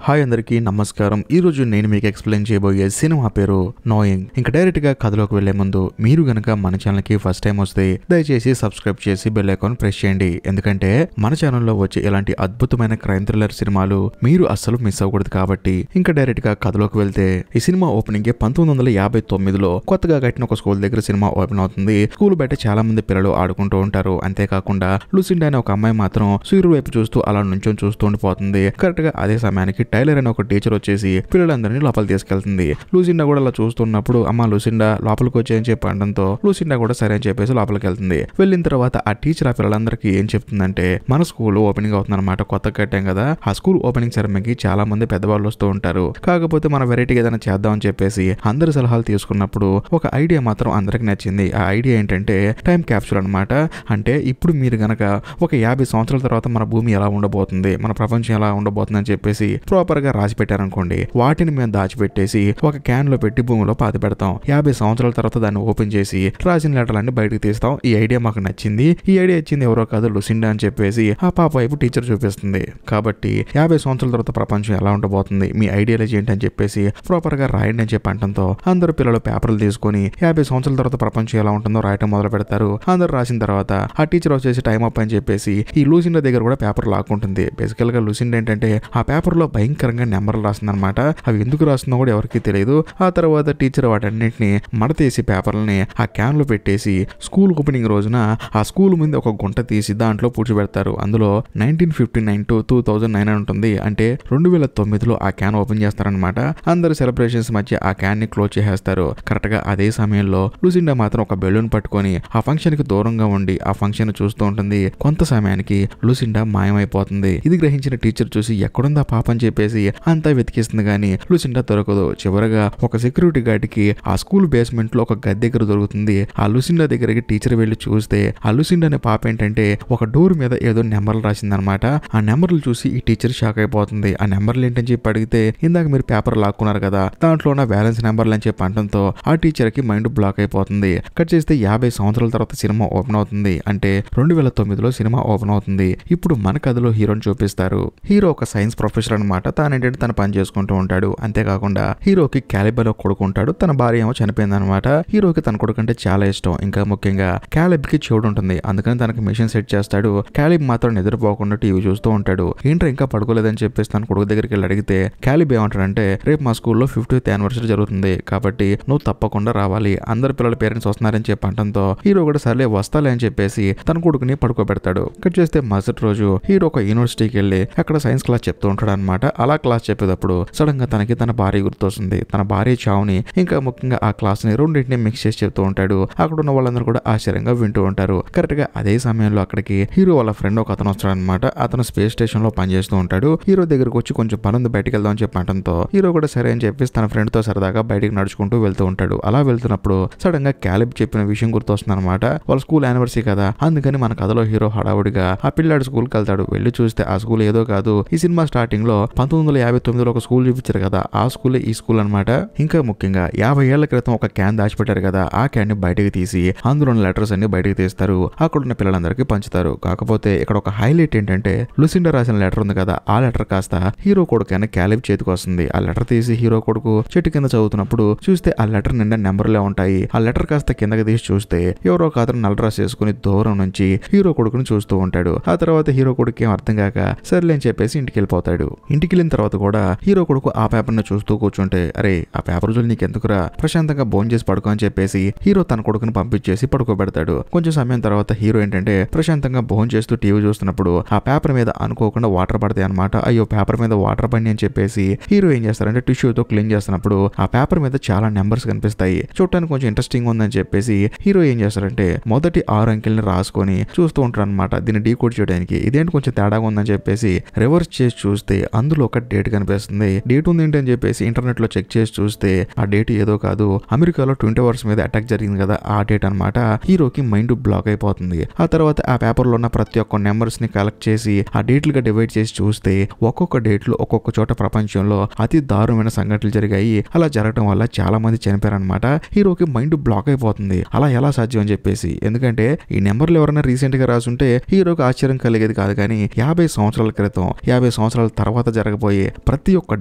Hi అందరికీ నమస్కారం. ఈరోజు నేను మీకు ఎక్స్ప్లెయిన్ చేయబోయే సినిమా పేరు నోయింగ్. ఇంకా డైరెక్ట్గా కథలోకి వెళ్లే ముందు మీరు గనక మన ఛానల్కి ఫస్ట్ టైం వస్తే దయచేసి సబ్స్క్రైబ్ చేసి బెల్ ఐకాన్ ప్రెస్ చేయండి. ఎందుకంటే మన ఛానల్లో వచ్చే ఇలాంటి అద్భుతమైన క్రైమ్ థ్రిల్లర్ సినిమాలు మీరు అస్సలు మిస్ అవ్వకూడదు కాబట్టి. ఇంకా డైరెక్ట్గా కథలోకి వెళ్తే ఈ సినిమా ఓపెనింగ్ 1959లో కొత్తగా కట్టిన ఒక స్కూల్ దగ్గర సినిమా ఓపెన్ అవుతుంది. స్కూల్ బయట చాలా మంది పిల్లలు ఆడుకుంటూ ఉంటారు. అంతేకాకుండా లూసిండా అనే ఒక అమ్మాయి మాత్రం సూర్యుడు వైపు చూస్తూ అలా నుంచొని చూస్తూ ఉండిపోతుంది. కరెక్ట్ గా అదే సమయానికి టైలర్ అనే ఒక టీచర్ వచ్చేసి పిల్లలందరినీ లోపల తీసుకెళ్తుంది. లూసిండా కూడా అలా చూస్తున్నప్పుడు అమ్మ లూసిండా లోపలికి వచ్చేయని చెప్పి అనడంతో లూసిండా కూడా సరే అని చెప్పేసి లోపలికి వెళ్తుంది. వెళ్ళిన తర్వాత ఆ టీచర్ ఆ పిల్లలందరికీ ఏం చెప్తుందంటే మన స్కూల్ ఓపెనింగ్ అవుతుంది అనమాట. కొత్తగా కట్టాం కదా, ఆ స్కూల్ ఓపెనింగ్ సెరమనీకి చాలా మంది పెద్దవాళ్ళు వస్తూ ఉంటారు. కాకపోతే మన వెరైటీగా ఏదైనా చేద్దాం అని చెప్పేసి అందరి సలహాలు తీసుకున్నప్పుడు ఒక ఐడియా మాత్రం అందరికి నచ్చింది. ఆ ఐడియా ఏంటంటే టైం క్యాప్సూల్ అనమాట. అంటే ఇప్పుడు మీరు గనక ఒక 50 సంవత్సరాల తర్వాత మన భూమి ఎలా ఉండబోతుంది, మన ప్రపంచం ఎలా ఉండబోతుంది అని చెప్పేసి ప్రాపర్ గా రాసి పెట్టారనుకోండి, వాటిని మేము దాచిపెట్టేసి ఒక క్యాన్ లో పెట్టి భూమిలో పాతి పెడతాం. 50 సంవత్సరాల తర్వాత దాన్ని ఓపెన్ చేసి రాసిన లెటర్లన్నీ బయటకు తీస్తాం. ఈ ఐడియా మాకు నచ్చింది. ఈ ఐడియా ఇచ్చింది ఎవరో కాదు లూసిండా అని చెప్పేసి ఆ పాప వైపు టీచర్ చూపిస్తుంది. కాబట్టి 50 సంవత్సరాల తర్వాత ప్రపంచం ఎలా ఉండబోతుంది, మీ ఐడియాలజీ ఏంటి అని చెప్పేసి ప్రాపర్ గా రాయండి అని చెప్పి అంటంతో అందరూ పిల్లలు పేపర్లు తీసుకొని 50 సంవత్సరాల తర్వాత ప్రపంచం ఎలా ఉంటుందో రాయటం మొదలు పెడతారు. అందరూ రాసిన తర్వాత ఆ టీచర్ వచ్చేసి టైం అప్ అని చెప్పేసి ఈ లూసిండా దగ్గర కూడా పేపర్ లాక్కుంటుంది. బేసికల్ గా లూసిండా ఏంటంటే ఆ పేపర్ లో భయంకరంగా నెంబర్లు రాస్తుందన్నమాట. అవి ఎందుకు రాస్తుందో కూడా ఎవరికి తెలియదు. ఆ తర్వాత టీచర్ వాటన్నింటినీ మడతేసి పేపర్లని ఆ క్యాన్ లో పెట్టేసి స్కూల్ ఓపెనింగ్ రోజున ఆ స్కూల్ ముందు ఒక గుంట తీసి దాంట్లో పూడ్చిపెడతారు. అందులో 1959 to 2009 ఉంటుంది. అంటే 2009లో ఆ క్యాన్ ఓపెన్ చేస్తారనమాట. అందరు సెలబ్రేషన్స్ మధ్య ఆ క్యాన్ ని క్లోజ్ చేసేస్తారు. కరెక్ట్ గా అదే సమయంలో లూసిండా మాత్రం ఒక బెలూన్ పట్టుకొని ఆ ఫంక్షన్ కి దూరంగా ఉండి ఆ ఫంక్షన్ చూస్తూ ఉంటుంది. కొంత సమయానికి లూసిండా మాయమైపోతుంది. ఇది గ్రహించిన టీచర్ చూసి ఎక్కడుందా పాప అని చెప్పేసి అంతా వెతికిస్తుంది కానీ లూసిండా దొరకదు. చివరగా ఒక సెక్యూరిటీ గార్డ్ కి ఆ స్కూల్ బేస్మెంట్ లో ఒక గది దగ్గర దొరుకుతుంది. ఆ లూసిండా దగ్గరికి టీచర్ వెళ్లి చూస్తే ఆ లూసిండా అనే పాప ఏంటంటే ఒక డోర్ మీద ఏదో నెంబర్లు రాసిందనమాట. ఆ నెంబర్లు చూసి ఈ టీచర్ షాక్ అయిపోతుంది. ఆ నెంబర్లు ఏంటని చెప్పి అడిగితే ఇందాక మీరు పేపర్ లాక్కున్నారు కదా, దాంట్లో ఉన్న బ్యాలెన్స్ నెంబర్లు అని చెప్పి అనడంతో ఆ టీచర్ కి మైండ్ బ్లాక్ అయిపోతుంది. కట్ చేస్తే 50 సంవత్సరాల తర్వాత సినిమా ఓపెన్ అవుతుంది. అంటే 2009లో సినిమా ఓపెన్ అవుతుంది. ఇప్పుడు మన కథలో హీరోని చూపిస్తారు. హీరో ఒక సైన్స్ ప్రొఫెసర్ అనమాట. తానేంటంటే తన పని చేసుకుంటూ ఉంటాడు. అంతేకాకుండా హీరోకి క్యాలిబ్ అని ఒక కొడుకు ఉంటాడు. తన భార్య ఏమో చనిపోయింది అనమాట. హీరోకి తన కొడుకు అంటే చాలా ఇష్టం. ఇంకా ముఖ్యంగా క్యాలిబ్ కి చెవుడు ఉంటుంది. అందుకని తనకి మిషన్ సెట్ చేస్తాడు. క్యాలిబ్ మాత్రం నిద్రపోకుండా టీవీ చూస్తూ ఉంటాడు. ఏంటో ఇంకా పడుకోలేదని చెప్పేసి తన కొడుకు దగ్గరికి వెళ్ళి అడిగితే క్యాలిబ్ ఏమంటాడంటే రేపు మా స్కూల్లో 50th యానివర్సరీ జరుగుతుంది కాబట్టి నువ్వు తప్పకుండా రావాలి, అందరు పిల్లల పేరెంట్స్ వస్తున్నారని చెప్పి అంటంతో హీరో కూడా సర్లే వస్తాలే అని చెప్పేసి తన కొడుకుని పడుకోబెడతాడు. కట్ చేస్తే మరుసటి రోజు హీరో ఒక యూనివర్సిటీకి వెళ్ళి అక్కడ సైన్స్ క్లాస్ చెప్తూ ఉంటాడు అనమాట. అలా క్లాస్ చెప్పేటప్పుడు సడన్ గా తనకి తన భార్య గుర్తొస్తుంది. తన భార్య చావుని ఇంకా ముఖ్యంగా ఆ క్లాస్ ని రెండింటిని మిక్స్ చేసి చెప్తూ ఉంటాడు. అక్కడ ఉన్న వాళ్ళందరూ కూడా ఆశ్చర్యంగా వింటూ ఉంటారు. కరెక్ట్ గా అదే సమయంలో అక్కడికి హీరో వాళ్ళ ఫ్రెండ్ ఒక అతను వస్తాడు అనమాట. అతను స్పేస్ స్టేషన్ లో పనిచేస్తూ ఉంటాడు. హీరో దగ్గరకు వచ్చి కొంచెం పనుంది బయటికి వెళ్దాం అని చెప్పి అంటంతో హీరో కూడా సరే అని చెప్పేసి తన ఫ్రెండ్ తో సరదాగా బయటికి నడుచుకుంటూ వెళ్తూ ఉంటాడు. అలా వెళ్తున్నప్పుడు సడన్ గా క్యాలిబ్ చెప్పిన విషయం గుర్తొస్తుంది అనమాట. వాళ్ళ స్కూల్ యానివర్సరీ కదా, అందుకని మన కథలో హీరో హడావుడిగా ఆ పిల్లాడు స్కూల్ కి వెళ్తాడు. వెళ్ళి చూస్తే ఆ స్కూల్ ఏదో కాదు. ఈ సినిమా స్టార్టింగ్ లో 1959లో ఒక స్కూల్ చూపించారు కదా, ఆ స్కూలే ఈ స్కూల్ అనమాట. ఇంకా ముఖ్యంగా 50 ఏళ్ల క్రితం ఒక క్యాన్ దాచిపెట్టారు కదా, ఆ క్యాన్ ని బయటకు తీసి అందులో లెటర్స్ అన్ని బయటకు తీస్తారు. అక్కడ ఉన్న పిల్లలందరికీ పంచుతారు. కాకపోతే ఇక్కడ ఒక హైలైట్ ఏంటంటే లూసిండా రాసిన లెటర్ ఉంది కదా, ఆ లెటర్ కాస్త హీరో కొడుకు అయిన క్యాలిబ్ చేతికి వస్తుంది. ఆ లెటర్ తీసి హీరో కొడుకు చెట్టు కింద చదువుతున్నప్పుడు చూస్తే ఆ లెటర్ నిండా నెంబర్లే ఉంటాయి. ఆ లెటర్ కాస్త కిందకి తీసి చూస్తే ఎవరో ఒక అతను నల్ల డ్రెస్ వేసుకుని దూరం నుంచి హీరో కొడుకుని చూస్తూ ఉంటాడు. ఆ తర్వాత హీరో కొడుకు ఏం అర్థం కాక సర్లే అని చెప్పేసి ఇంటికి వెళ్ళిపోతాడు. ఇంటికి వెళ్ళిన తర్వాత కూడా హీరో కొడుకు ఆ పేపర్ ని చూస్తూ కూర్చుంటే అరే ఆ పేపర్ చూసి నీకు ఎందుకురా, ప్రశాంతంగా భోజనం చేసి పడుకో అని చెప్పేసి హీరో తన కొడుకుని పంపించేసి పడుకోబెడతాడు. కొంచెం సమయం తర్వాత హీరో ఏంటంటే ప్రశాంతంగా భోజనం చేస్తూ టీవీ చూస్తున్నప్పుడు ఆ పేపర్ మీద అనుకోకుండా వాటర్ పడతాయి అనమాట. అయ్యో పేపర్ మీద వాటర్ పడి అని చెప్పేసి హీరో ఏం చేస్తారంటే టిష్యూతో క్లీన్ చేస్తున్నప్పుడు ఆ పేపర్ మీద చాలా నెంబర్స్ కనిపిస్తాయి. చూడటానికి కొంచెం ఇంట్రెస్టింగ్ ఉందని చెప్పేసి హీరో ఏం చేస్తారంటే మొదటి 6 అంకెల్ని రాసుకొని చూస్తూ ఉంటారు అనమాట. దీన్ని డీకోడ్ చేయడానికి ఇదేంటి కొంచెం తేడాగా ఉందని చెప్పేసి రివర్స్ చేసి చూస్తే అందులో ఒక డేట్ కనిపిస్తుంది. డేట్ ఉంది ఏంటి అని చెప్పేసి ఇంటర్నెట్ లో చెక్ చేసి చూస్తే ఆ డేట్ ఏదో కాదు, అమెరికాలో 20 అవర్స్ మీద అటాక్ జరిగింది కదా ఆ డేట్ అనమాట. హీరోకి మైండ్ బ్లాక్ అయిపోతుంది. ఆ తర్వాత ఆ పేపర్ లో ఉన్న ప్రతి ఒక్క నెంబర్స్ ని కలెక్ట్ చేసి ఆ డేట్లుగా డివైడ్ చేసి చూస్తే ఒక్కొక్క డేట్ లో ఒక్కొక్క చోట ప్రపంచంలో అతి దారుణమైన సంఘటనలు జరిగాయి. అలా జరగడం వల్ల చాలా మంది చనిపోయారనమాట. హీరోకి మైండ్ బ్లాక్ అయిపోతుంది. అలా ఎలా సాధ్యం అని చెప్పేసి. ఎందుకంటే ఈ నెంబర్లు ఎవరైనా రీసెంట్ గా రాసుంటే హీరోకి ఆశ్చర్యం కలిగేది కాదు. కానీ 50 సంవత్సరాల క్రితం 50 సంవత్సరాల తర్వాత జరగ జరగబోయే ప్రతి ఒక్క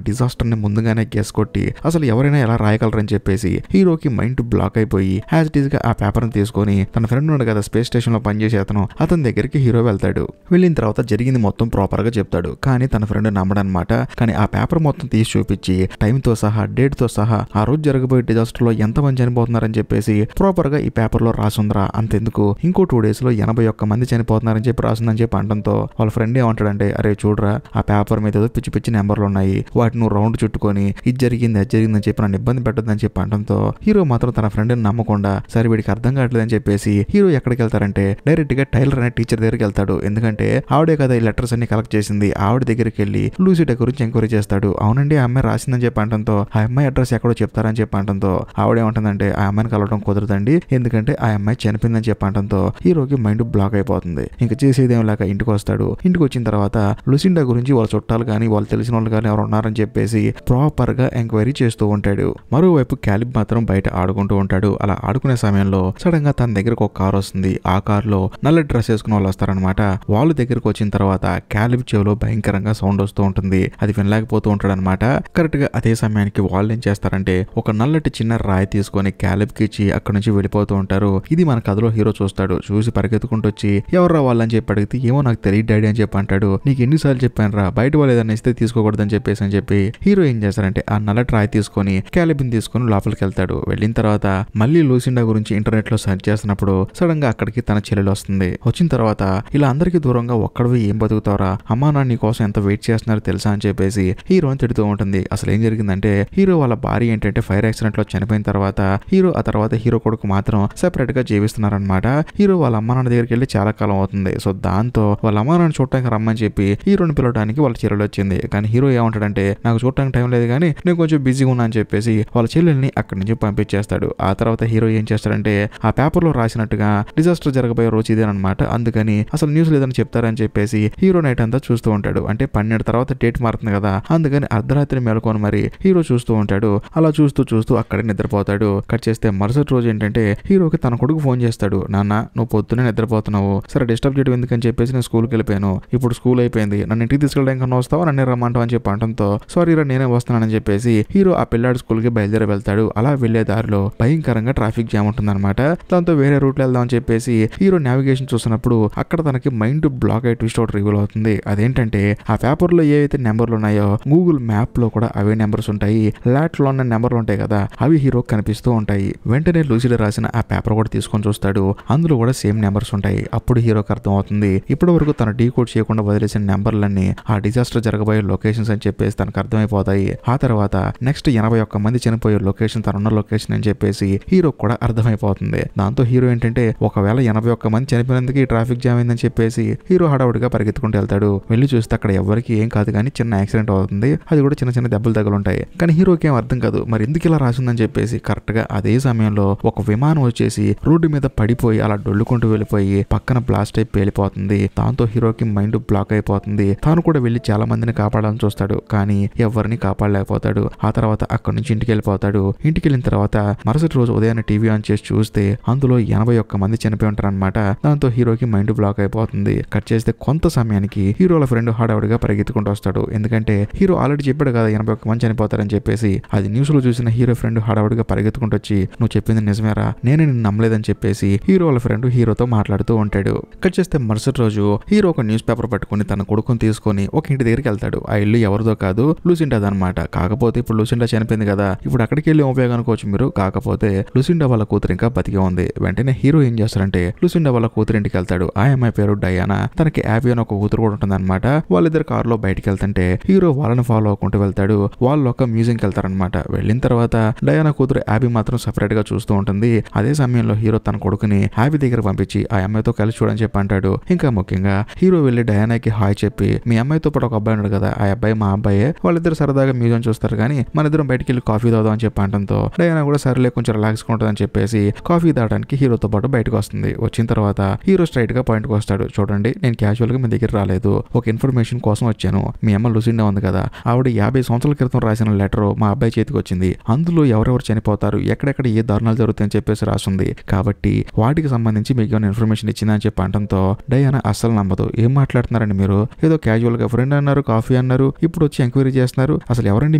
డిజాస్టర్ ని ముందుగానే గెస్ కొట్టి అసలు ఎవరైనా ఎలా రాయగలరని చెప్పేసి హీరోకి మైండ్ బ్లాక్ అయిపోయి యాజ్ ఇట్ ఈస్ గా ఆ పేపర్ ని తీసుకొని తన ఫ్రెండ్ ఉన్నాడు కదా స్పేస్ స్టేషన్ లో పనిచేసే అతని దగ్గరికి హీరో వెళ్తాడు. వెళ్ళిన తర్వాత జరిగింది మొత్తం ప్రాపర్ గా చెప్తాడు. కానీ తన ఫ్రెండ్ నమ్మడనమాట. కానీ ఆ పేపర్ మొత్తం తీసి చూపించి టైం తో సహా డేట్ తో సహా ఆ రోజు జరగబోయే డిజాస్టర్ లో ఎంతమంది చనిపోతున్నారని చెప్పేసి ప్రాపర్ గా ఈ పేపర్ లో రాసుందిరా, అంతెందుకు ఇంకో 2 days లో 81 మంది చనిపోతున్నారని చెప్పి రాసిందని చెప్పి అనడంతో వాళ్ళ ఫ్రెండ్ ఏమంటాడంటే, అరే చూడరా ఆ పేపర్ మీద ఏదో పిచ్చి పిచ్చి నెంబర్లు ఉన్నాయి, వాటిని నువ్వు రౌండ్ చుట్టుకొని ఇది జరిగింది అది జరిగిందని చెప్పి నన్ను ఇబ్బంది పెట్టొద్దని చెప్పి అనడంతో హీరో మాత్రం తన ఫ్రెండ్ ని నమ్మకుండా సరే వీడికి అర్థం కావట్లేదని చెప్పేసి హీరో ఎక్కడికి వెళ్తారంటే డైరెక్ట్ గా టైలర్ అనే టీచర్ దగ్గరికి వెళ్తాడు. ఎందుకంటే ఆవిడే కదా ఈ లెటర్స్ అన్ని కలెక్ట్ చేసింది. ఆవిడ దగ్గరికి వెళ్ళి లూసిడా గురించి ఎంక్వైరీ చేస్తాడు. అవునండి ఆ అమ్మాయి రాసిందని చెప్పి అనడంతో ఆ అమ్మాయి అడ్రస్ ఎక్కడో చెప్తారని చెప్పి అనడంతో ఆవిడేమంటుందంటే ఆ అమ్మాయిని కలవడం కుదరదండి, ఎందుకంటే ఆ అమ్మాయి చనిపోయిందని చెప్పి అనడంతో హీరోకి మైండ్ బ్లాక్ అయిపోతుంది. ఇంకా చేసేదేం లేక ఇంటికి వస్తాడు. ఇంటికి వచ్చిన తర్వాత లూసిండా గురించి వాళ్ళ చుట్టాలు కానీ వాళ్ళు తెలిసిన వాళ్ళు కానీ ఎవరు ఉన్నారని చెప్పేసి ప్రాపర్ గా ఎంక్వైరీ చేస్తూ ఉంటాడు. మరోవైపు క్యాలిబ్ మాత్రం బయట ఆడుకుంటూ ఉంటాడు. అలా ఆడుకునే సమయంలో సడన్ గా తన దగ్గరకు ఒక కార్ వస్తుంది. ఆ కార్ లో నల్ల డ్రెస్ వేసుకున్న వాళ్ళు వస్తారనమాట. వాళ్ళ దగ్గరకు వచ్చిన తర్వాత క్యాలిబ్ చెవిలో భయంకరంగా సౌండ్ వస్తూ ఉంటుంది. అది వినలేకపోతూ ఉంటాడు అనమాట. కరెక్ట్ గా అదే సమయానికి వాళ్ళు ఏం చేస్తారంటే ఒక నల్లటి చిన్న రాయి తీసుకొని క్యాలిబ్ కి ఇచ్చి అక్కడ నుంచి వెళ్ళిపోతూ ఉంటారు. ఇది మన కథలో హీరో చూస్తాడు. చూసి పరిగెత్తుకుంటూ వచ్చి ఎవర్రా వాళ్ళని చెప్పి అడిగితే ఏమో నాకు తెలియదు డాడీ అని చెప్పి అంటాడు. నీకు ఎన్నిసార్లు చెప్పాను రా బయట వాళ్ళు ఏదైనా ఇస్తే తీసుకోకూడదని చెప్పేసి అని చెప్పి హీరో ఏం చేస్తారంటే ఆ నల్లటి రాయి తీసుకొని క్యాలిబ్ ని తీసుకొని లోపలికి వెళ్తాడు. వెళ్ళిన తర్వాత మళ్ళీ లూసిండా గురించి ఇంటర్నెట్ లో సెర్చ్ చేస్తున్నప్పుడు సడన్ గా అక్కడికి తన చెల్లెలు వస్తుంది. వచ్చిన తర్వాత ఇలా అందరికి దూరంగా ఒక్కడివి ఏం బతుకుతావరా, అమ్మా నాన్న నీ కోసం ఎంత వెయిట్ చేస్తున్నారో తెలుసా అని చెప్పేసి హీరోని తిడుతూ ఉంటుంది. అసలు ఏం జరిగిందంటే హీరో వాళ్ళ భార్య ఏంటంటే ఫైర్ యాక్సిడెంట్ లో చనిపోయిన తర్వాత హీరో ఆ తర్వాత హీరో కొడుకు మాత్రం సెపరేట్ గా జీవిస్తున్నారనమాట. హీరో వాళ్ళ అమ్మా నాన్న దగ్గరికి వెళ్ళి చాలా కాలం అవుతుంది. సో దాంతో వాళ్ళ అమ్మా నాన్న చూడటానికి రమ్మని చెప్పి హీరోని పిలవడానికి వాళ్ళ చెల్లెలు వచ్చింది. కానీ హీరో ఏమంటాడంటే నాకు చూడటానికి టైం లేదు కానీ నేను కొంచెం బిజీగా ఉన్నా అని చెప్పేసి వాళ్ళ చెల్లెల్ని అక్కడి నుంచి పంపించేస్తాడు. ఆ తర్వాత హీరో ఏం చేస్తాడంటే ఆ పేపర్ లో రాసినట్టుగా డిజాస్టర్ జరగబోయే రోజు ఇదేనమాట, అందుకని అసలు న్యూస్ లేదని చెప్తారని చెప్పేసి హీరో నైట్ అంతా చూస్తూ ఉంటాడు. అంటే 12 తర్వాత డేట్ మారుతుంది కదా, అందుకని అర్ధరాత్రి మేలుకొని మరి హీరో చూస్తూ ఉంటాడు. అలా చూస్తూ చూస్తూ అక్కడే నిద్రపోతాడు. కట్ చేస్తే మరుసటి రోజు ఏంటంటే హీరోకి తన కొడుకు ఫోన్ చేస్తాడు. నాన్న నువ్వు పొద్దునే నిద్రపోతున్నావు, సరే డిస్టర్బ్ చేయడం ఎందుకని చెప్పేసి నేను స్కూల్కి వెళ్ళిపోయాను, ఇప్పుడు స్కూల్ అయిపోయింది, నన్ను ఇంటికి తీసుకెళ్ళడానికి కన్నా వస్తావా నన్ను రమ్మంటావు అని చెప్పి అనడంతో సారీ రా నేనే వస్తున్నానని చెప్పేసి హీరో ఆ పిల్లాడు స్కూల్కి బయలుదేరి వెళ్తాడు. అలా వెళ్లే దారిలో భయంకరంగా ట్రాఫిక్ జామ్ ఉంటుందన్నమాట. దాంతో వేరే రూట్ లో వెళ్దాం అని చెప్పేసి హీరో నావిగేషన్ చూసినప్పుడు అక్కడ తనకి మైండ్ బ్లాక్ అయ్యి ట్విస్ట్ అవుట్ రివీల్ అవుతుంది. అదేంటంటే ఆ పేపర్ లో ఏవైతే నెంబర్లు ఉన్నాయో గూగుల్ మ్యాప్ లో కూడా అవే నెంబర్స్ ఉంటాయి. లాట్ లో ఉన్న నెంబర్లు ఉంటాయి కదా అవి హీరో కనిపిస్తూ ఉంటాయి. వెంటనే లూసిడ్ రాసిన ఆ పేపర్ కూడా తీసుకొని చూస్తాడు. అందులో కూడా సేమ్ నెంబర్స్ ఉంటాయి. అప్పుడు హీరోకి అర్థం అవుతుంది ఇప్పటి వరకు తన డీకోడ్ చేయకుండా వదిలేసిన నెంబర్లన్నీ ఆ డిజాస్టర్ జరగబోయే లొకేషన్స్ అని చెప్పేసి తనకు అర్థమైపోతాయి. ఆ తర్వాత నెక్స్ట్ 81 మంది చనిపోయే లొకేషన్ తనున్న లొకేషన్ అని చెప్పేసి హీరో కూడా అర్థమైపోతుంది. దాంతో హీరో ఏంటంటే ఒకవేళ 81 మంది చనిపోయినందుకు ఈ ట్రాఫిక్ జామ్ అయిందని చెప్పేసి హీరో హడావుడిగా పరిగెత్తుకుంటూ వెళ్తాడు. వెళ్ళి చూస్తే అక్కడ ఎవరికి ఏం కాదు కానీ చిన్న యాక్సిడెంట్ అవుతుంది. అది కూడా చిన్న చిన్న దెబ్బలు తగులుంటాయి. కానీ హీరోకి ఏం అర్థం కాదు మరి ఎందుకు ఇలా రాసిందని చెప్పేసి. కరెక్ట్ గా అదే సమయంలో ఒక విమానం వచ్చేసి రోడ్డు మీద పడిపోయి అలా డొల్లుకుంటూ వెళ్ళిపోయి పక్కన బ్లాస్ట్ అయి పేలిపోతుంది. దాంతో హీరోకి మైండ్ బ్లాక్ అయిపోతుంది. తాను కూడా వెళ్ళి చాలా మందిని కాపాడాలని చూస్తాడు కానీ ఎవరిని కాపాడలేకపోతాడు. ఆ తర్వాత అక్కడి నుంచి ఇంటికి వెళ్ళిపోతాడు. ఇంటికి వెళ్ళిన తర్వాత మరుసటి రోజు ఉదయాన్నే టీవీ ఆన్ చేసి చూస్తే అందులో 81 మంది చనిపోయి ఉంటారు అనమాట. దాంతో హీరోకి మైండ్ బ్లాక్ అయిపోతుంది. కట్ చేస్తే కొంత సమయానికి హీరోల ఫ్రెండ్ హడావుడిగా పరిగెత్తుకుంటూ వస్తాడు. ఎందుకంటే హీరో ఆల్రెడీ చెప్పాడు కదా 81 మంది చనిపోతారని చెప్పేసి. అది న్యూస్ లో చూసిన హీరో ఫ్రెండ్ హడావుడిగా పరిగెత్తుకుంటూ వచ్చి నువ్వు చెప్పింది నిజమేరా, నేనే నిన్ను నమ్మలేదని చెప్పేసి హీరో వాళ్ళ ఫ్రెండ్ హీరోతో మాట్లాడుతూ ఉంటాడు. కట్ చేస్తే మరుసటి రోజు హీరో ఒక న్యూస్ పేపర్ పట్టుకుని తన కొడుకుని తీసుకొని ఒక ఇంటి దగ్గరికి వెళ్తాడు. ఆ ఇల్లు ఎవరిదో కాదు లూసిండాది అనమాట. కాకపోతే ఇప్పుడు లూసిండా చనిపోయింది కదా, ఇప్పుడు అక్కడికి వెళ్ళి ఉపయోగం అనుకోవచ్చు మీరు. కాకపోతే లూసిండా వాళ్ళ కూతురు ఇంకా బతికే ఉంది. వెంటనే హీరో ఏం చేస్తారంటే లూసిండా వాళ్ళ కూతురు ఇంటికి వెళ్తాడు. ఆ అమ్మాయి పేరు డయానా. తనకి యాబీ అని ఒక కూతురు కూడా ఉంటుంది అనమాట. వాళ్ళిద్దరు కారులో బయటికి వెళ్తుంటే హీరో వాళ్ళని ఫాలో అవ్వకుంటూ వెళ్తాడు. వాళ్ళు ఒక మ్యూజియంకి వెళ్తారనమాట. వెళ్ళిన తర్వాత డయానా కూతురు యాబీ మాత్రం సెపరేట్ గా చూస్తూ ఉంటుంది. అదే సమయంలో హీరో తన కొడుకుని యాబీ దగ్గర పంపించి ఆ అమ్మాయితో కలిసి చూడని చెప్పి అంటాడు. ఇంకా ముఖ్యంగా హీరో వెళ్లి డయానాకి హాయ్ చెప్పి మీ అమ్మాయితో పాటు ఒక అబ్బాయి ఉన్నాడు కదా, ఆ అబ్బాయి మా అబ్బాయే, వాళ్ళిద్దరు సరదాగా మ్యూజియం చూస్తారు కానీ మన ఇద్దరం బయటికి వెళ్ళి కాఫీ తాగుదాం అని చెప్పి అంటంతో డయానా కూడా సరేలే కొంచెం రిలాక్స్ గా ఉంటుందని చెప్పేసి కాఫీ తాగడానికి హీరోతో పాటు బయటకు వస్తుంది. వచ్చిన తర్వాత హీరో స్ట్రైట్ గా పాయింట్ కి వస్తాడు. చూడండి నేను క్యాజువల్ గా మీ దగ్గర రాలేదు, ఒక ఇన్ఫర్మేషన్ కోసం వచ్చాను. మీ అమ్మ లూసిండా ఉంది కదా, ఆవిడ 50 సంవత్సరాల క్రితం రాసిన లెటర్ మా అబ్బాయి చేతికి వచ్చింది. అందులో ఎవరెవరు చనిపోతారు, ఎక్కడెక్కడ ఏ దారుణాలు జరుగుతాయని చెప్పేసి రాస్తుంది. కాబట్టి వాటికి సంబంధించి మీకు ఏమైనా ఇన్ఫర్మేషన్ ఇచ్చిందని చెప్పి అంటంతో డయానా అస్సలు నమ్మదు. ఏం మాట్లాడుతున్నారండి మీరు, ఏదో క్యాజువల్ గా ఫ్రెండ్ అన్నారు, కాఫీ అన్నారు, ఇప్పుడు వచ్చి ఎంక్వైరీ చేస్తున్నారు, అసలు ఎవరండి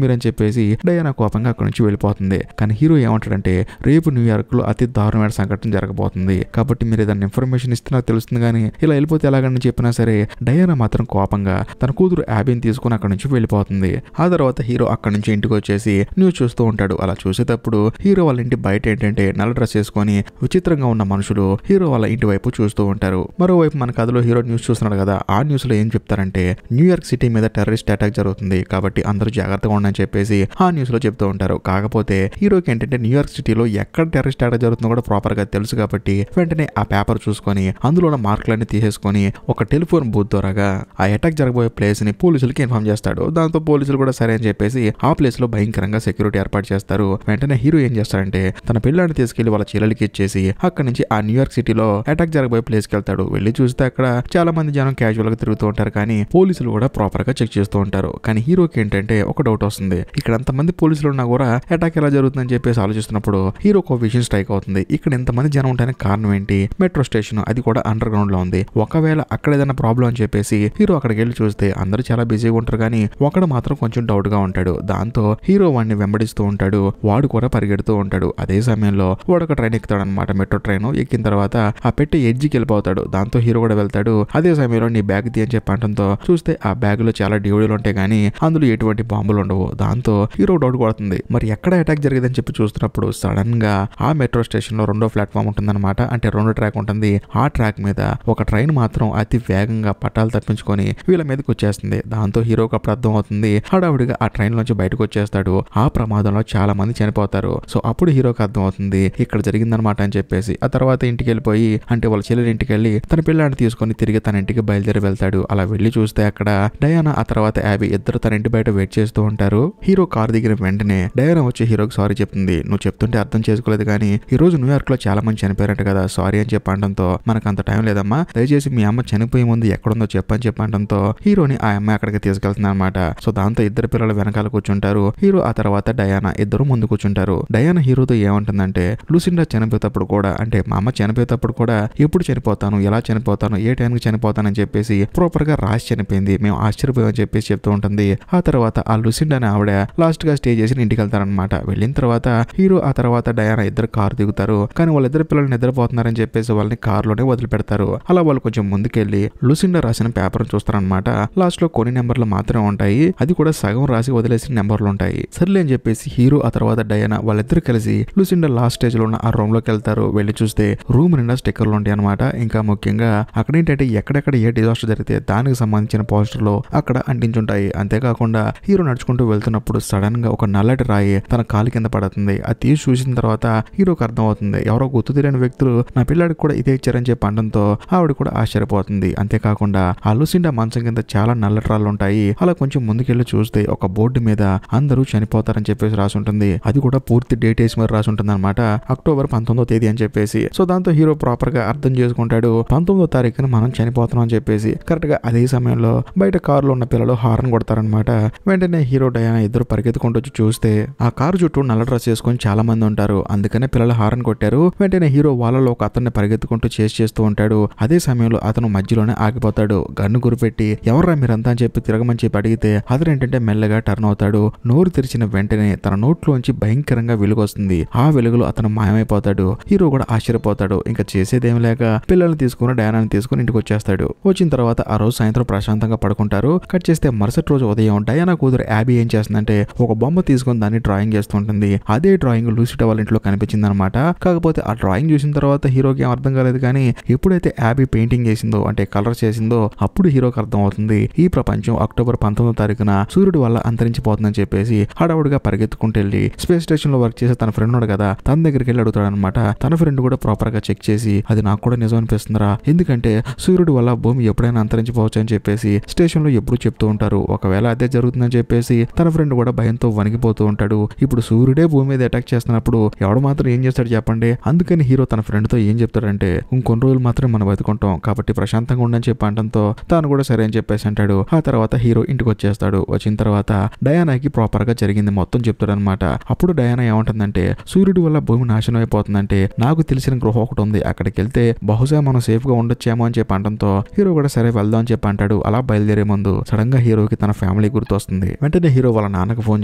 మీరని చెప్పేసి డయానా కోపంగా అక్కడి నుంచి వెళ్ళిపోతుంది. కానీ హీరో ఏమంటాడంటే రేపు న్యూయార్క్ లో అతి దారుణమైన సంఘటన జరగబోతుంది, కాబట్టి మీరు ఏదైనా ఇన్ఫర్మేషన్ ఇస్తే నాకు తెలుస్తుంది కానీ ఇలా వెళ్ళిపోతే ఎలాగని చెప్పినా సరే డయానా మాత్రం కోపంగా తన కూతురు యాబీని తీసుకుని అక్కడి నుంచి వెళ్ళిపోతుంది. ఆ తర్వాత హీరో అక్కడి నుంచి ఇంటికి వచ్చేసి న్యూస్ చూస్తూ ఉంటాడు. అలా చూసేటప్పుడు హీరో వాళ్ళ ఇంటి బయట ఏంటంటే నల్ల డ్రెస్ వేసుకొని విచిత్రంగా ఉన్న మనుషులు హీరో వాళ్ళ ఇంటి వైపు చూస్తూ ఉంటారు. మరోవైపు మన కథలో హీరో న్యూస్ చూస్తున్నాడు కదా, ఆ న్యూస్ లో ఏం చెప్తారంటే న్యూయార్క్ సిటీ మీద టెర్రరిస్ట్ అటాక్ జరుగుతుంది, కాబట్టి అందరూ జాగ్రత్తగా ఉండని చెప్పేసి ఆ న్యూస్ లో చెప్తూ ఉంటారు. కాకపోతే హీరోకి ఏంటంటే న్యూయార్క్ సిటీలో ఎక్కడ టెర్రరిస్ట్ అటాక్ జరుగుతుందో కూడా ప్రాపర్ గా తెలుసు కాబట్టి వెంటనే ఆ పేపర్ చూసుకొని అందులో ఉన్న మార్కులన్నీ తీసేసుకొని ఒక టెలిఫోన్ బూత్ ద్వారాగా ఆ అటాక్ జరగబోయే ప్లేస్ ని పోలీసులకి ఇన్ఫార్మ్ చేస్తాడు. దాంతో పోలీసులు కూడా సరే అని చెప్పేసి ఆ ప్లేస్ లో భయంకరంగా సెక్యూరిటీ ఏర్పాటు చేస్తారు. వెంటనే హీరో ఏం చేస్తాడంటే తన పిల్లాన్ని తీసుకెళ్లి వాళ్ళ చెల్లెలకి ఇచ్చేసి అక్కడి నుంచి ఆ న్యూయార్క్ సిటీలో అటాక్ జరగబోయే ప్లేస్ కి వెళ్తాడు. వెళ్ళి చూస్తే అక్కడ చాలా మంది జనం క్యాజువల్ గా తిరుగుతూ ఉంటారు, కానీ పోలీసులు కూడా ప్రాపర్ గా చెక్ చేస్తూ ఉంటారు. కానీ హీరోకి ఏంటంటే ఒక డౌట్ వస్తుంది, ఇక్కడ అంతమంది పోలీసులు ఉన్నా కూడా అటాక్ ఎలా జరుగుతుందని చెప్పేసి ఆలోచిస్తున్నప్పుడు హీరోకి ఒక విషయం స్ట్రైక్ అవుతుంది. ఇక్కడ ఇంతమంది జనం ఉండడానికి కారణం ఏంటి? మెట్రో స్టేషన్, అది కూడా అండర్ గ్రౌండ్ లో ఉంది. ఒకవేళ అక్కడ ఏదైనా ప్రాబ్లం అని చెప్పేసి హీరో అక్కడికి వెళ్ళి చూస్తే అందరూ చాలా బిజీగా ఉంటారు, కానీ ఒకడు మాత్రం కొంచెం డౌట్ గా ఉంటాడు. దాంతో హీరో వాడిని వెంబడిస్తూ ఉంటాడు. వాడు కూడా పరిగెడుతూ ఉంటాడు. అదే సమయంలో వాడు ఒక ట్రైన్ ఎక్కుతాడు అనమాట, మెట్రో ట్రైన్. ఎక్కిన తర్వాత ఆ పెట్టి ఎడ్జికి వెళ్ళిపోతాడు. దాంతో హీరో కూడా వెళ్తాడు. అదే సమయంలో నీ బ్యాగ్ తీ అని చెప్పడంతో చూస్తే ఆ బ్యాగ్ లో చాలా డివైడీలు ఉంటాయి, కానీ అందులో ఎటువంటి బాంబులు ఉండవు. దాంతో హీరో డౌట్ కొడుతుంది, మరి ఎక్కడ అటాక్ జరిగిందని చెప్పి చూస్తున్నప్పుడు సడన్ గా ఆ మెట్రో స్టేషన్ లో రెండో ప్లాట్ఫామ్ ఉంటుందన్నమాట. అంటే రెండు ట్రాక్ ఉంటుంది. ఆ ట్రాక్ మీద ఒక ట్రైన్ మాత్రం అతి వేగంగా పట్టాలు తప్పించుకొని వీళ్ళ మీదకి వచ్చేస్తుంది. దాంతో హీరోకి అప్పుడు అర్థం అవుతుంది, హడావుడిగా ఆ ట్రైన్ నుంచి బయటకు వచ్చేస్తాడు. ఆ ప్రమాదంలో చాలా మంది చనిపోతారు. సో అప్పుడు హీరోకి అర్థం అవుతుంది ఇక్కడ జరిగిందనమాట అని చెప్పేసి ఆ తర్వాత ఇంటికి వెళ్ళిపోయి అంటే వాళ్ళ చెల్లెలి ఇంటికి వెళ్ళి తన పిల్లాన్ని తీసుకొని తిరిగి తన ఇంటికి బయలుదేరి వెళ్తాడు. అలా వెళ్ళి చూస్తే అక్కడ డయానా ఆ తర్వాత యాబీ ఇద్దరు తన ఇంటి బయట వెయిట్ చేస్తూ ఉంటారు. హీరో కార్ దిగిన వెంటనే డయానా వచ్చి హీరోకి సారీ చెప్తుంది. నువ్వు చెప్తుంటే అర్థం చేసుకోలేదు, కానీ ఈ రోజు న్యూయార్క్ లో చాలా మంది చనిపోయారంట కదా, సారీ అని చెప్పడంతో మనకు అంత టైం లేదమ్మా, దయచేసి మీ అమ్మ చనిపోయే ముందు ఎక్కడుందో చెప్పని చెప్పడంతో హీరోని ఆ అమ్మాయి అక్కడికి తీసుకెళ్తుంది అనమాట. సో దాంతో ఇద్దరు పిల్లలు వెనకాల కూర్చుంటారు. హీరో ఆ తర్వాత డయానా ఇద్దరు ముందు కూర్చుంటారు. డయానా హీరోతో ఏమంటుందంటే లూసిండా చనిపోయేటప్పుడు కూడా అంటే మా అమ్మ చనిపోయేటప్పుడు కూడా ఎప్పుడు చనిపోతాను, ఎలా చనిపోతాను, ఏ టైంకి చనిపోతానని చెప్పేసి ప్రాపర్ గా రాసి చనిపోయింది, మేము ఆశ్చర్యపోయామని చెప్పేసి చెప్తూ ఉంటుంది. ఆ తర్వాత ఆ లూసిండా అని ఆవిడ లాస్ట్ గా స్టే చేసి ఇంటికి వెళ్తారనమాట. వెళ్ళిన తర్వాత హీరో ఆ తర్వాత డయానా ఇద్దరు కారు దిగుతారు. కానీ వాళ్ళిద్దరు పిల్లలు నిద్రపోతున్నారని చెప్పేసి వాళ్ళని కారులోనే వదిలిపెడతారు. అలా వాళ్ళు కొంచెం ముందుకెళ్లి లూసిండా రాసిన పేపర్ చూస్తారనమాట. లాస్ట్ లో కొన్ని నెంబర్లు మాత్రమే ఉంటాయి, అది కూడా సగం రాసి వదిలేసిన నెంబర్లు ఉంటాయి. సర్లే అని చెప్పేసి హీరో ఆ తర్వాత డయానా వాళ్ళిద్దరు కలిసి లూసిండా లాస్ట్ స్టేజ్ లో ఉన్న ఆ రూమ్ లోకి వెళ్తారు. వెళ్ళి చూస్తే రూమ్ నిండా స్టిక్కర్లు ఉంటాయి అనమాట. ఇంకా ముఖ్యంగా అక్కడ ఏంటంటే ఎక్కడెక్కడ ఏ డిజాస్టర్ జరిగితే దానికి సంబంధించిన పోస్టర్లు అక్కడ అంటించుంటాయి. అంతేకాకుండా హీరో నడుచుకుంటూ వెళ్తున్నప్పుడు సడన్ గా ఒక నల్లటి రాయి తన కాలు కింద పడుతుంది. అది తీసి చూసిన తర్వాత హీరోకి అర్థం అవుతుంది, ఎవరో గుర్తు తెలియని వ్యక్తులు నా పిల్లాడికి కూడా ఇదే ఇచ్చారని చెప్పి అనడంతో ఆవిడ కూడా ఆశ్చర్యపోతుంది. అంతేకాకుండా ఆ లూసిండా మంచం కింద చాలా నల్లటి రాళ్ళు ఉంటాయి. అలా కొంచెం ముందుకెళ్లి చూస్తే ఒక బోర్డు మీద అందరూ చనిపోతారని చెప్పేసి రాసి ఉంటుంది. అది కూడా పూర్తి డేట్ వేసి మరి రాసి ఉంటుంది అనమాట, అక్టోబర్ 19వ తేదీ అని చెప్పేసి. సో దాంతో హీరో ప్రాపర్ గా అర్థం చేసుకుంటాడు 19వ తారీఖున మనం చనిపోతున్నాం అని చెప్పేసి. కరెక్ట్ గా అదే సమయంలో బయట కారులో ఉన్న పిల్లలు హార్న్ కొడతారనమాట. వెంటనే హీరో డయానా ఇద్దరు పరిగెత్తుకుంటూ వచ్చి చూస్తే ఆ కారు చుట్టూ నల్ల డ్రెస్ చేసుకొని చాలా మంది ఉంటారు. అందుకనే పిల్లలు హార్న్ కొట్టారు. వెంటనే హీరో వాళ్ళలో ఒక అతన్ని పరిగెత్తుకుంటూ చేస్తూ ఉంటాడు. అదే సమయంలో అతను మధ్యలోనే ఆగిపోతాడు. గన్ను గురిపెట్టి ఎవర్రా మీరంతా అని చెప్పి తిరగమని చెప్పి అడిగితే అతను ఏంటంటే మెల్లగా టర్న్ అవుతాడు. నోరు తెరిచిన వెంటనే తన నోట్లోంచి భయంకరంగా వెలుగు వస్తుంది. ఆ వెలుగులో అతను మాయమైపోతాడు. హీరో కూడా ఆశ్చర్యపోతాడు. ఇంకా చేసేదేమి లేక పిల్లల్ని తీసుకుని డయానాని తీసుకుని ఇంటికి వచ్చేస్తాడు. వచ్చిన తర్వాత ఆ రోజు సాయంత్రం ప్రశాంతంగా పడుకుంటారు. కట్ చేస్తే మరుసటి రోజు ఉదయం డయానా కూతురు యాబీ ఏం చేస్తుందంటే ఒక బొమ్మ తీసుకుని దాన్ని డ్రాయింగ్ చేస్తుంటుంది. అదే డ్రాయింగ్ లూసిడా వాళ్ళ ఇంట్లో కనిపించింది అనమాట. కాకపోతే ఆ డ్రాయింగ్ చూసిన తర్వాత హీరోకి ఏం అర్థం కాలేదు, కానీ ఎప్పుడైతే యాబీ పెయింటింగ్ చేసిందో అంటే కలర్ చేసిందో అప్పుడు హీరోకి అర్థం అవుతుంది ఈ ప్రపంచం అక్టోబర్ 19వ తారీఖున సూర్యుడి వల్ల అంతరించిపోతుందని చెప్పేసి. హడావుడిగా పరిగెత్తుకుంటూ వెళ్ళి స్పేస్ స్టేషన్ లో వర్క్ చేసే తన ఫ్రెండ్ ఉన్నాడు కదా, తన దగ్గరికి వెళ్ళి అడుగుతాడు అనమాట. తన ఫ్రెండ్ కూడా ప్రాపర్ గా చెక్ చేసి అది నాకు కూడా నిజం అనిపిస్తుందిరా, ఎందుకంటే సూర్యుడి వల్ల భూమి ఎప్పుడైనా అంతరించిపోవచ్చు అని చెప్పేసి స్టేషన్ లో ఎప్పుడు చెప్తూ ఉంటారు. ఒకవేళ అదే జరుగుతుందని చెప్పేసి తన ఫ్రెండ్ కూడా భయంతో వణికిపోతూ ఉంటాడు. ఇప్పుడు సూర్యుడే భూమి మీద అటాక్ చేస్తున్నప్పుడు ఎవడు మాత్రం ఏం చేస్తాడు చెప్పండి. అందుకని హీరో తన ఫ్రెండ్ తో ఏం చెప్తాడంటే ఇంకొన్ని రోజులు మాత్రం మనం బతుకుంటాం కాబట్టి ప్రశాంతంగా ఉండని చెప్పి అంటంతో తాను కూడా సరే అని చెప్పేసి అంటాడు. ఆ తర్వాత హీరో ఇంటికి వచ్చేస్తాడు. వచ్చిన తర్వాత డయానాకి ప్రాపర్ గా జరిగింది మొత్తం చెప్తాడు అనమాట. అప్పుడు డయానా ఏమంటుందంటే సూర్యుడి వల్ల భూమి నాశనం అయిపోతుందంటే నాకు తెలిసిన గృహం ఒకటి ఉంది, అక్కడికి వెళ్తే బహుశా మనం సేఫ్ గా ఉండొచ్చేమో అని చెప్పి అంటంతో హీరో కూడా సరే వెళ్దాం అని చెప్పి అంటాడు. అలా బయలుదేరే ముందు సడన్ సడన్ గా హీరోకి తన ఫ్యామిలీ గుర్తొస్తుంది. వెంటనే హీరో వాళ్ళ నాన్నకు ఫోన్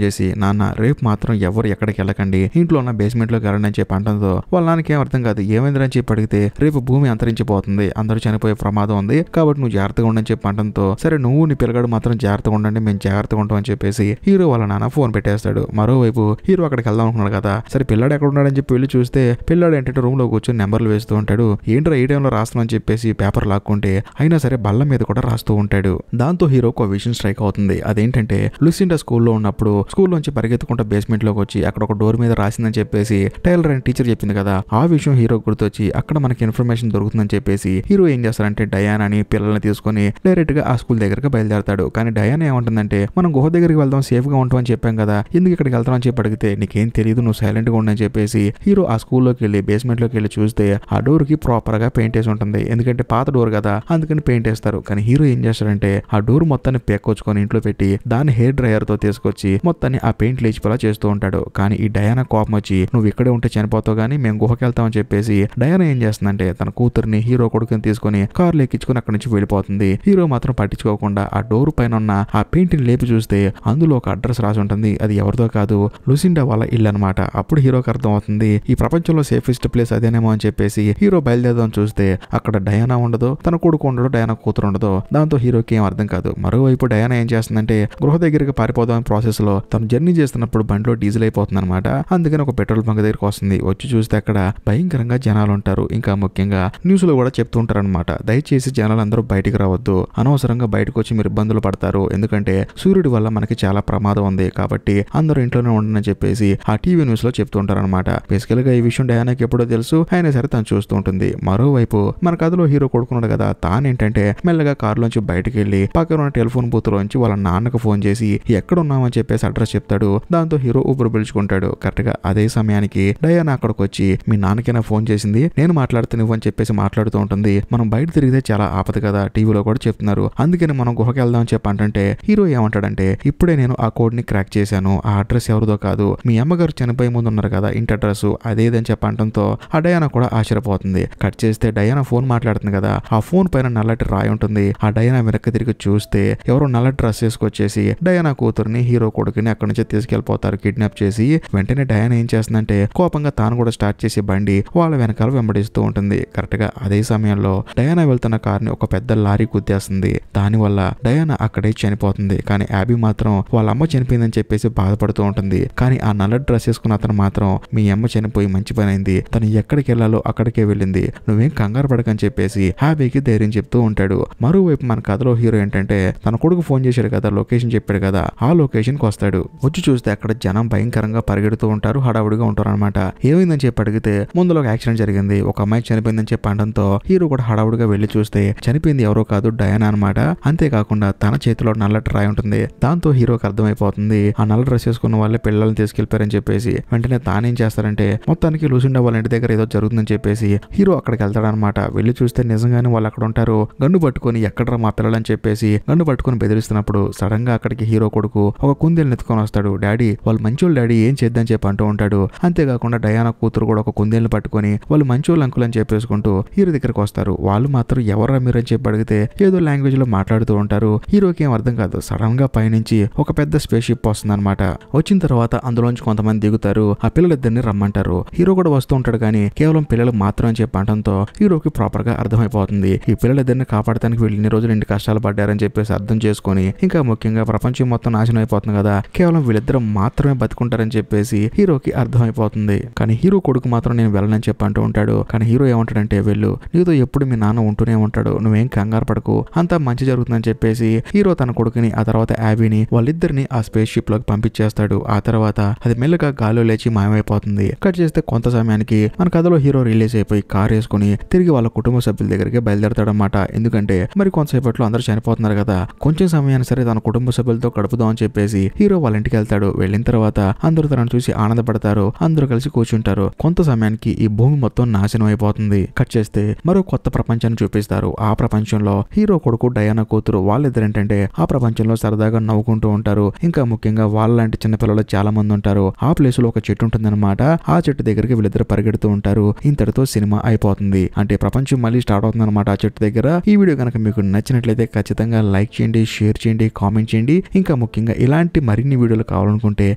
చేసి, నాన్న రేపు మాత్రం ఎవరు ఎక్కడికి వెళ్ళకండి, ఇంట్లో ఉన్న బేస్మెంట్ లోకి వెళ్ళండి అని చెప్పి అంటంతో వాళ్ళ నాన్నకి ఏం అర్థం కాదు. ఏమైందని చెప్పి అడిగితే రేపు భూమి అంతరించిపోతుంది, అందరూ చనిపోయే ప్రమాదం ఉంది కాబట్టి నువ్వు జాగ్రత్తగా ఉండని చెప్పి అంటంతో సరే నువ్వు నీ పిల్లగాడు మాత్రం జాగ్రత్తగా ఉండండి, మేము జాగ్రత్తగా ఉంటాం అని చెప్పేసి హీరో వాళ్ళ నాన్న ఫోన్ పెట్టేస్తాడు. మరోవైపు హీరో అక్కడికి వెళ్దాం అనుకున్నాడు కదా, సరే పిల్లాడు ఎక్కడ ఉన్నాడని చెప్పి వెళ్ళి చూస్తే పిల్లాడు ఏంటంటే రూమ్ లో కూర్చొని నెంబర్లు వేస్తూ ఉంటాడు. ఏంట్రా ఈ టైంలో రాస్తామని చెప్పేసి పేపర్ లాక్కుంటే అయినా సరే బల్ల మీద కూడా రాస్తూ ఉంటాడు. దాంతో హీరోకి ఒక విషయం స్ట్రైక్ అవుతుంది. అదేంటంటే లూసిండా స్కూల్లో ఉన్నప్పుడు స్కూల్ నుంచి పరిగెత్తుకుంటూ బేస్మెంట్ లోకి వచ్చి అక్కడ ఒక డోర్ మీద రాసిందని చెప్పేసి టైలర్ అని టీచర్ చెప్పింది కదా, ఆ విషయం హీరో గుర్తొచ్చి అక్కడ మనకి ఇన్ఫర్మేషన్ దొరుకుతుందని చెప్పేసి హీరో ఏం చేస్తారంటే డయానాని పిల్లల్ని తీసుకుని డైరెక్ట్ గా ఆ స్కూల్ దగ్గరకు బయలుదేరతాడు. కానీ డయానా ఏమంటుందంటే మనం గుహ దగ్గరికి వెళ్దాం, సేఫ్ గా ఉంటాం అని చెప్పాం కదా, ఎందుకు ఇక్కడికి వెళ్తాం అని చెప్పి అడిగితే నీకేం తెలియదు, నువ్వు సైలెంట్ గా ఉండని చెప్పేసి హీరో ఆ స్కూల్లోకి వెళ్ళి బేస్మెంట్ లోకి వెళ్ళి చూస్తే ఆ డోర్ కి ప్రాపర్ గా పెయింట్ వేసి ఉంటుంది. ఎందుకంటే పాత డోర్ కదా అందుకని పెయింట్ వేస్తారు. కానీ హీరో ఏం చేస్తాడంటే ఆ డోర్ మొత్తాన్ని పేక్కొచ్చుకొని ఇంట్లో పెట్టి దాన్ని హెయిర్ డ్రైయర్ తో తీసుకొచ్చి మొత్తాన్ని ఆ పెయింట్ లేచిపోలా చేస్తూ ఉంటాడు. కానీ ఈ డయానా కోపం వచ్చి నువ్వు ఇక్కడే ఉంటే చనిపోతావు కానీ మేము గుహకి వెళ్తామని చెప్పేసి డయానా ఏం చేస్తుందంటే తన కూతుర్ని హీరో కొడుకుని తీసుకుని కార్లు ఎక్కించుకుని అక్కడి నుంచి వెళ్ళిపోతుంది. హీరో మాత్రం పట్టించుకోకుండా ఆ డోర్ పైన ఉన్న ఆ పెయింట్ ని లేపి చూస్తే అందులో ఒక అడ్రస్ రాసి ఉంటుంది. అది ఎవరిదో కాదు, లూసిండా వాళ్ళ ఇల్లు అనమాట. అప్పుడు హీరోకి అర్థం అవుతుంది ఈ ప్రపంచంలో సేఫెస్ట్ ప్లేస్ అదేనేమో అని చెప్పేసి హీరో బయలుదేరదాం చూస్తే అక్కడ డయానా ఉండదు, తన కొడుకు ఉండడు, డయానా కూతురు ఉండదు. దాంతో హీరోకి ఏం అర్థం కాదు. మరోవైపు డయానా ఏం చేస్తుందంటే గృహ దగ్గరికి పారిపోదాం ప్రాసెస్ లో తను జర్నీ చేస్తున్నప్పుడు బండిలో డీజిల్ అయిపోతుంది అనమాట. అందుకని ఒక పెట్రోల్ బంక్ దగ్గరికి వస్తుంది. వచ్చి చూస్తే అక్కడ భయంకరంగా జనాలు ఉంటారు. ఇంకా ముఖ్యంగా న్యూస్ లో కూడా చెప్తూ ఉంటారు అనమాట, దయచేసి జనాలు అందరూ బయటికి రావద్దు, అనవసరంగా బయటకు వచ్చి మీరు ఇబ్బందులు పడతారు, ఎందుకంటే సూర్యుడి వల్ల మనకి చాలా ప్రమాదం ఉంది కాబట్టి అందరూ ఇంట్లోనే ఉండని చెప్పేసి ఆ టీవీ న్యూస్ లో చెప్తూ ఉంటారు అనమాట. బేసికల్ గా ఈ విషయం డయానాకి ఎప్పుడో తెలుసు, అయినా సరే తను చూస్తూ ఉంటుంది. మరోవైపు మన కథలో హీరో కొడుకున్నాడు కదా, తానేంటంటే మెల్లగా కారులోంచి బయటకు వెళ్లి పక్కన ఉన్న టెలిఫోన్ బూత్ లోంచి వాళ్ళ నాన్నకు ఫోన్ చేసి ఎక్కడ ఉన్నామని చెప్పేసి అడ్రస్ చెప్తాడు. దాంతో హీరో ఊపిరి పీల్చుకుంటాడు. కరెక్ట్ గా అదే సమయానికి డయానా అక్కడికి వచ్చి మీ నాన్నకైనా ఫోన్ చేసింది, నేను మాట్లాడుతూ నువ్వు అని చెప్పేసి మాట్లాడుతూ ఉంటుంది. మనం బయట తిరిగితే చాలా ఆపద కదా, టీవీలో కూడా చెప్తున్నారు, అందుకని మనం గుహకి వెళ్దాం అని చెప్పి అంటే హీరో ఏమంటాడంటే ఇప్పుడే నేను ఆ కోడ్ ని క్రాక్ చేశాను, ఆ అడ్రస్ ఎవరిదో కాదు, మీ అమ్మగారు చనిపోయే ముందు ఉన్నారు కదా ఇంటి అడ్రస్ అదేదని చెప్పంటంతో ఆ డయానా కూడా ఆశ్చర్యపోతుంది. కట్ చేస్తే డయానా ఫోన్ మాట్లాడుతుంది కదా, ఆ ఫోన్ పైన నల్లటి రాయి ఉంటుంది. ఆ డయానా వెనక్కి తిరిగి చూస్తే ఎవరో నల్ల డ్రెస్ వేసుకొచ్చేసి డయానా కూతురుని హీరో కొడుకుని అక్కడి నుంచి తీసుకెళ్లిపోతారు కిడ్నాప్ చేసి. వెంటనే డయానా ఏం చేస్తుందంటే కోపంగా తాను కూడా స్టార్ట్ చేసి బండి వాళ్ళ వెనకాల వెంబడిస్తూ ఉంటుంది. కరెక్ట్ గా అదే సమయంలో డయానా వెళ్తున్న కార్ని ఒక పెద్ద లారీ గుద్దేస్తుంది. దానివల్ల డయానా అక్కడే చనిపోతుంది. కానీ యాబీ మాత్రం వాళ్ళ అమ్మ చనిపోయిందని చెప్పేసి బాధపడుతూ ఉంటుంది. కానీ ఆ నల్ల డ్రెస్ వేసుకున్న అతను మాత్రం మీ అమ్మ చనిపోయి మంచి పని అయింది, తను ఎక్కడికి వెళ్ళాలో అక్కడికే వెళ్ళింది, నువ్వేం కంగారు పడకని చెప్పేసి హ్యాపీకి ధైర్యం చెప్తూ ఉంటాడు. మరోవైపు మన కథలో హీరో ఏంటంటే తన కొడుకు ఫోన్ చేశాడు కదా, లొకేషన్ చెప్పాడు కదా, ఆ లొకేషన్ కి వస్తాడు. వచ్చి చూస్తే అక్కడ జనం భయంకరంగా పరిగెడుతూ ఉంటారు, హడావుడిగా ఉంటారు అనమాట. ఏమైందని చెప్పి అడిగితే ముందులో ఒక యాక్సిడెంట్ జరిగింది, ఒక అమ్మాయి చనిపోయిందని చెప్పి అనడంతో హీరో కూడా హడావుడిగా వెళ్లి చూస్తే చనిపోయింది ఎవరో కాదు డయానా అనమాట. అంతేకాకుండా తన చేతిలో నల్లటి రాయి ఉంటుంది. దాంతో హీరోకి అర్థమైపోతుంది ఆ నల్ల డ్రెస్ వేసుకున్న వాళ్ళే పిల్లల్ని తీసుకెళ్లిపారని చెప్పేసి. వెంటనే తానేం చేస్తారంటే మొత్తానికి లూసిండా వాళ్ళ ఇంటి దగ్గర ఏదో జరుగుతుందని చెప్పేసి హీరో అక్కడికి వెళ్తాడనమాట. వెళ్లి చూస్తే నిజంగానే వాళ్ళు అక్కడ ఉంటారు. గన్ను పట్టుకొని ఎక్కడరా మా పిల్లలని చెప్పేసి గన్ను పట్టుకొని బెదిరిస్తున్నప్పుడు సడన్ గా అక్కడికి హీరో కొడుకు ఒక కుందేలు ఎత్తుకొని వస్తాడు. డాడీ వాళ్ళు మంచోళ్ళు డాడీ ఏం చేద్దని చెప్పి అంటూ ఉంటాడు. అంతేకాకుండా డయానా కూతురు కూడా ఒక కుందేలు పట్టుకొని వాళ్ళు మంచోళ్ళు అంకులు అని చెప్పేసుకుంటూ హీరో దగ్గరికి వస్తారు. వాళ్ళు మాత్రం ఎవరా మీరు అని చెప్పి అడిగితే ఏదో లాంగ్వేజ్ లో మాట్లాడుతూ ఉంటారు. హీరోకి ఏం అర్థం కాదు. సడన్ గా పైనుంచి ఒక పెద్ద స్పేస్ షిప్ వస్తుంది అనమాట. వచ్చిన తర్వాత అందులోంచి కొంతమంది దిగుతారు. ఆ పిల్లలిద్దరిని రమ్మంటారు. హీరో కూడా వస్తూ ఉంటాడు కానీ కేవలం పిల్లలు మాత్రం అని చెప్పి అనడంతో హీరోకి ప్రాపర్ గా అర్థమైపోతుంది ఈ పిల్లలిద్దరిని కాపాడటానికి వీళ్ళు ఇన్ని రోజులు ఇంటి కష్టాలు పడ్డారని చెప్పేసి అర్థం చేసుకొని ఇంకా ముఖ్యంగా ప్రపంచం మొత్తం నాశనం అయిపోతుంది కదా, కేవలం వీళ్ళిద్దరు మాత్రమే బతుకుంటారని చెప్పేసి హీరోకి అర్థమైపోతుంది. కానీ హీరో కొడుకు మాత్రం నేను వెళ్ళనని చెప్పి అంటూ ఉంటాడు. కానీ హీరో ఏమంటాడంటే వెళ్ళు, నీతో ఎప్పుడు మీ నాన్న ఉంటూనే ఉంటాడు, నువ్వేం కంగారు పడకు, అంతా మంచి జరుగుతుందని చెప్పేసి హీరో తన కొడుకుని ఆ తర్వాత యాబీని వాళ్ళిద్దరిని ఆ స్పేస్ షిప్ లోకి పంపించేస్తాడు. ఆ తర్వాత అది మెల్లగా గాల్లో లేచి మాయమైపోతుంది. కట్ చేస్తే కొంత సమయానికి మన కథలో హీరో రిలీజ్ అయిపోయి కార్ వేసుకుని తిరిగి వాళ్ళ కుటుంబ సభ్యుల దగ్గరికి బయలుదేరతాడనమాట. ఎందుకంటే మరి కొంతసేపట్లో అందరూ చనిపోతున్నారు కదా, కొంచెం సమయాన్ని సరే తన కుటుంబ సభ్యులతో గడుపుదాం అని చెప్పేసి హీరో వాళ్ళ ఇంటికి వెళ్తాడు. వెళ్ళిన తర్వాత అందరూ తనను చూసి ఆనందపడతారు. అందరూ కలిసి కూర్చుంటారు. కొంత సమయానికి ఈ భూమి మొత్తం నాశనం అయిపోతుంది. కట్ చేస్తే మరో కొత్త ప్రపంచాన్ని చూపిస్తారు. ఆ ప్రపంచంలో హీరో కొడుకు డయానా కూతురు వాళ్ళిద్దరేంటంటే ఆ ప్రపంచంలో సరదాగా నవ్వుకుంటూ ఉంటారు. ఇంకా ముఖ్యంగా వాళ్ళలాంటి చిన్నపిల్లలు చాలా మంది ఉంటారు. ఆ ప్లేస్ లో ఒక చెట్టు ఉంటుందన్నమాట. ఆ చెట్టు దగ్గరికి వీళ్ళిద్దరు పరిగెడుతూ ఉంటారు. ఇంతటితో సినిమా అయిపోతుంది. అంటే ప్రపంచం మళ్ళీ స్టార్ట్ అవుతుంది అనమాట ఆ చెట్టు దగ్గర. ఈ వీడియో కనుక మీకు నచ్చినట్లయితే ఖచ్చితంగా లైక్ చేయండి. చేయండి, షేర్ చేయండి, కామెంట్ చేయండి. ఇంకా ముఖ్యంగా ఇలాంటి మరిన్ని వీడియోలు కావాలనుకుంటే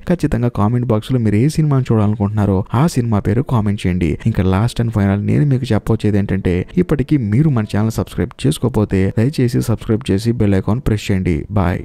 ఖచ్చితంగా కామెంట్ బాక్స్ లో మీరు ఏ సినిమాని చూడాలనుకుంటున్నారో ఆ సినిమా పేరు కామెంట్ చేయండి. ఇంకా లాస్ట్ అండ్ ఫైనల్ నేను మీకు చెప్పొచ్చేది ఏంటంటే, ఇప్పటికీ మీరు మన ఛానల్ సబ్స్క్రైబ్ చేసుకోకపోతే దయచేసి సబ్స్క్రైబ్ చేసి బెల్ ఐకాన్ ప్రెస్ చేయండి. బాయ్.